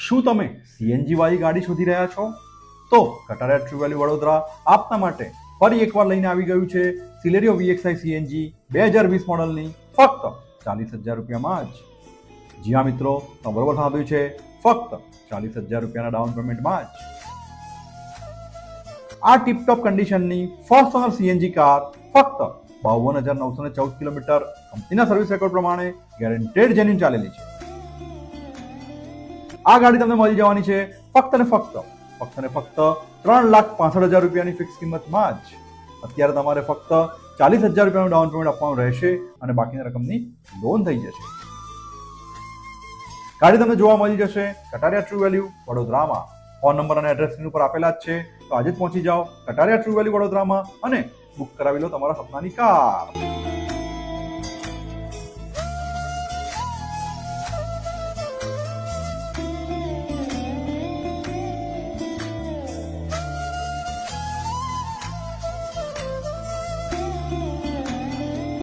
શું તમે સીએનજી વાળી ગાડી શોધી રહ્યા છો? તો કટારિયા ટ્રુ વેલ્યુ વડોદરા આપના માટે ફરી એકવાર લઈને આવી ગયું છે સિલેરિયો VXI સીએનજી 2020 મોડલની ફક્ત 40,000 રૂપિયામાં જ. જી હા મિત્રો, તમે બરોબર સાંભળ્યું છે, ફક્ત 40,000 રૂપિયાના ડાઉન પેમેન્ટમાં જ. આ ટીપટોપ કન્ડિશનની ફર્સ્ટ ઓનર સીએનજી કાર ફક્ત 52,914 કિલોમીટર કંપનીના સર્વિસ રેકોર્ડ પ્રમાણે ગેરંટેડ જેન્યુઇન ચાલેલી છે. આ ગાડી તમને મળી જવાની છે ફક્ત ને ફક્ત 3,65,000 રૂપિયાની ફિક્સ કિંમતમાં જ. અત્યારે તમારે ફક્ત 40,000 રૂપિયાનું ડાઉન પેમેન્ટ આપવાનું રહેશે અને બાકીની રકમની લોન થઈ જશે. ગાડી તમને જોવા મળી જશે કટારિયા ટ્રુ વેલ્યુ વડોદરામાં. ફોન નંબર અને એડ્રેસ સ્ક્રીન ઉપર આપેલા જ છે, તો આજે જ પહોંચી જાઓ કટારિયા ટ્રુ વેલ્યુ વડોદરામાં અને બુક કરાવી લો તમારા સપનાની કાર.